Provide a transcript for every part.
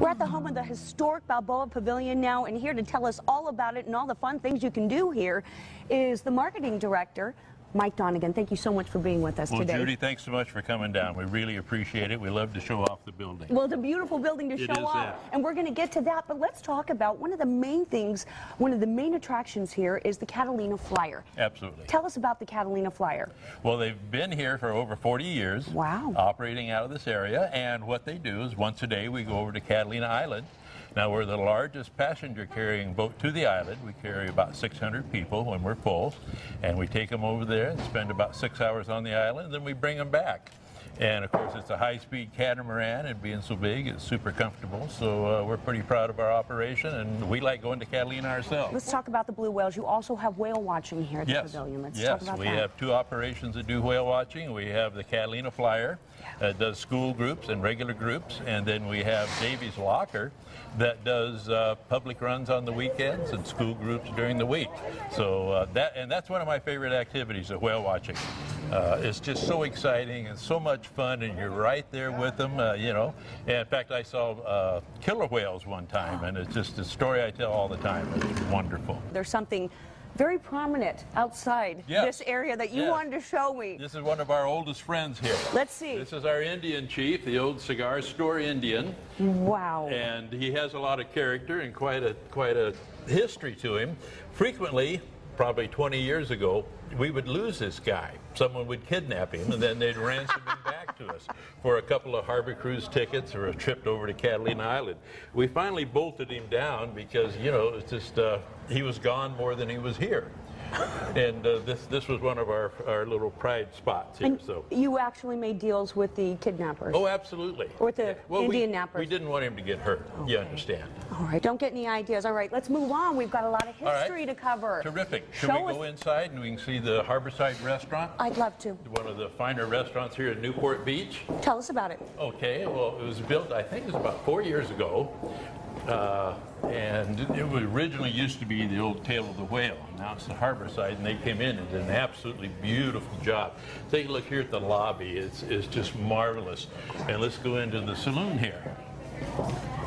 We're at the home of the historic Balboa Pavilion now, and here to tell us all about it and all the fun things you can do here is the marketing director, Mike Donegan. Thank you so much for being with us today. Well, Judy, thanks so much for coming down. We really appreciate it. We love to show off the building. Well, it's a beautiful building to show off, and we're going to get to that, but let's talk about one of the main things, one of the main attractions here is the Catalina Flyer. Absolutely. Tell us about the Catalina Flyer. Well, they've been here for over 40 years. Wow. Operating out of this area, and what they do is once a day we go over to Catalina Island. Now, we're the largest passenger carrying boat to the island. We carry about 600 people when we're full, and we take them over there and spend about 6 hours on the island, and then we bring them back. And of course, it's a high-speed catamaran, and being so big, it's super comfortable. So we're pretty proud of our operation, and we like going to Catalina ourselves. Let's talk about the blue whales. You also have whale watching here at the pavilion. Let's talk about that. Yes, we have two operations that do whale watching. We have the Catalina Flyer that does school groups and regular groups, and then we have Davy's Locker that does public runs on the weekends and school groups during the week. So that's one of my favorite activities, the whale watching. It's just so exciting and so much fun, and you're right there with them, you know. And in fact, I saw killer whales one time, and it's just a story I tell all the time. It's wonderful. There's something very prominent outside this area that you wanted to show me. This is one of our oldest friends here. Let's see. This is our Indian chief, the old cigar store Indian. Wow. And he has a lot of character and quite a history to him. Frequently, probably 20 years ago, we would lose this guy. Someone would kidnap him, and then they'd ransom him back to us for a couple of harbor cruise tickets or a trip over to Catalina Island. We finally bolted him down because, you know, it's just he was gone more than he was here. And this was one of our little pride spots here. And so you actually made deals with the kidnappers? Oh, absolutely. Or with the Indian nappers? We didn't want him to get hurt. Okay. You understand. All right, don't get any ideas. All right, let's move on. We've got a lot of history to cover. Terrific. Should we go inside and we can see the Harborside restaurant? I'd love to. One of the finer restaurants here in Newport Beach. Tell us about it. Okay, well, it was built, I think it was about 4 years ago. And it originally used to be the old Tail of the Whale. Now it's the Harborside, and they came in and did an absolutely beautiful job. Take a look here at the lobby. It's just marvelous. And let's go into the saloon here.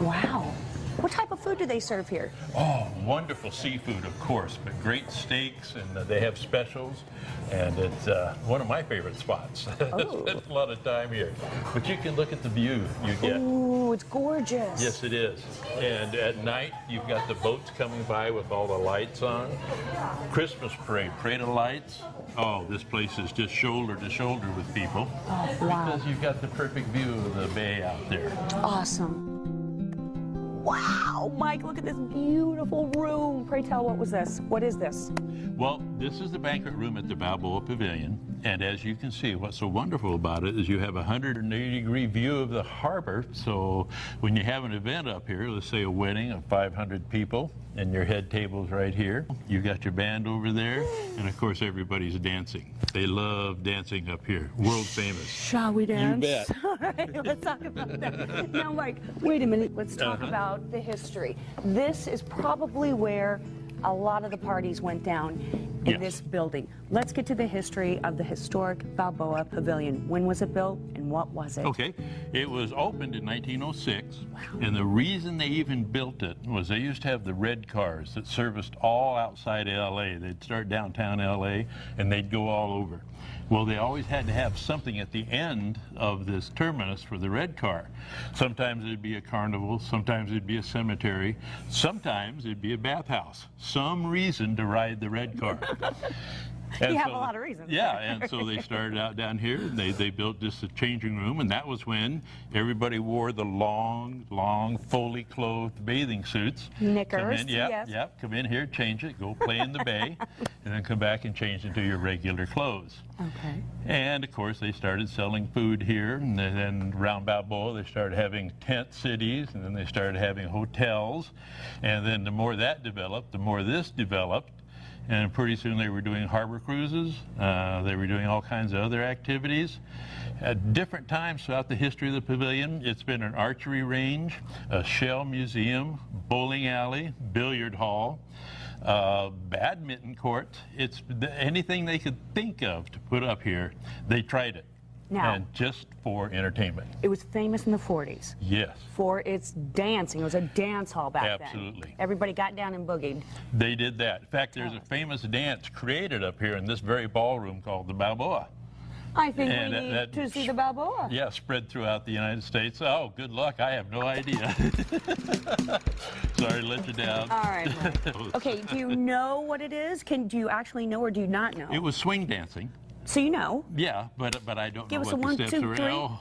Wow. What type of food do they serve here? Oh, wonderful seafood, of course, but great steaks, and they have specials, and it's one of my favorite spots. I spent a lot of time here. But you can look at the view you get. Ooh, it's gorgeous. Yes, it is. And at night, you've got the boats coming by with all the lights on. Christmas parade of lights. Oh, this place is just shoulder to shoulder with people. Oh, wow. Because you've got the perfect view of the bay out there. Awesome. Wow, Mike, look at this beautiful room. Pray tell, what was this? What is this? Well, this is the banquet room at the Balboa Pavilion, and as you can see, what's so wonderful about it is you have a 180-degree view of the harbor, so when you have an event up here, let's say a wedding of 500 people, and your head table's right here, you got your band over there, and of course everybody's dancing. They love dancing up here, world famous. Shall we dance? You bet. All right, let's talk about that. Now, Mike, wait a minute, let's talk about the history. This is probably where a lot of the parties went down in this building. Let's get to the history of the historic Balboa Pavilion. When was it built and what was it? Okay, it was opened in 1906, and the reason they even built it was they used to have the red cars that serviced all outside LA. They'd start downtown LA and they'd go all over. Well, they always had to have something at the end of this terminus for the red car. Sometimes it'd be a carnival, sometimes it'd be a cemetery, sometimes it'd be a bathhouse. Some reason to ride the red car. You have a lot of reasons. Yeah, and so they started out down here, and they built just a changing room, and that was when everybody wore the long, fully clothed bathing suits. Knickers, come in, come in here, change it, go play in the bay, and then come back and change into your regular clothes. Okay. And of course, they started selling food here, and then around Balboa, they started having tent cities, and then they started having hotels, and then the more that developed, the more this developed. And pretty soon they were doing harbor cruises. They were doing all kinds of other activities. At different times throughout the history of the pavilion, it's been an archery range, a shell museum, bowling alley, billiard hall, badminton court. It's anything they could think of to put up here, they tried it. Now, and just for entertainment. it was famous in the 40s. Yes. For its dancing. It was a dance hall back then. Absolutely. Everybody got down and boogied. They did that. In fact, there's a famous dance created up here in this very ballroom called the Balboa. I think And we need that- to see the Balboa. Yeah, spread throughout the United States. Oh, good luck. I have no idea. Sorry to let you down. All right, Mike. Okay, do you know what it is? Do you actually know or do you not know? It was swing dancing. So you know. Yeah, but I don't Give know us a what the 1, steps 2, are. 3. Oh.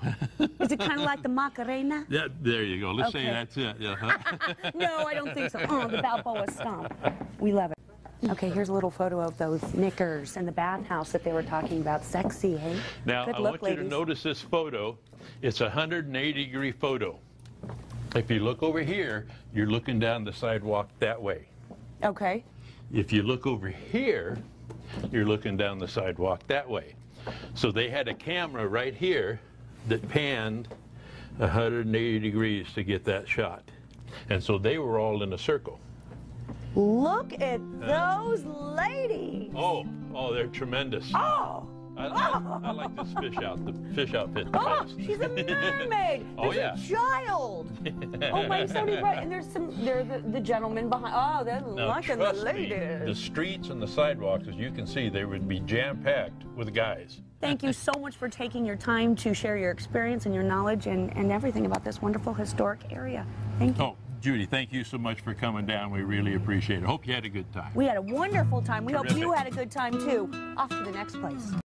Is it kind of like the Macarena? Yeah, there you go. Let's say Okay. that's it. Yeah. No, I don't think so. Oh, the Balboa stomp. We love it. Okay, here's a little photo of those knickers and the bathhouse that they were talking about. Sexy, hey? Now, Good I look, want you to ladies. notice this photo. It's a 180-degree photo. If you look over here, you're looking down the sidewalk that way. Okay. If you look over here, you're looking down the sidewalk that way. So they had a camera right here that panned 180 degrees to get that shot. And so they were all in a circle. Look at those ladies. Oh, they're tremendous. Oh. I like this fish outfit the Oh, best. she's a mermaid. Oh, There's yeah. a child. Oh, my, so bright. And there's the gentleman behind. Oh, they're Now, liking the trust me, the ladies. streets and the sidewalks, as you can see, they would be jam-packed with guys. Thank you so much for taking your time to share your experience and your knowledge and everything about this wonderful historic area. Thank you. Oh, Judy, thank you so much for coming down. We really appreciate it. Hope you had a good time. We had a wonderful time. We hope you Terrific. had a good time, too. Off to the next place.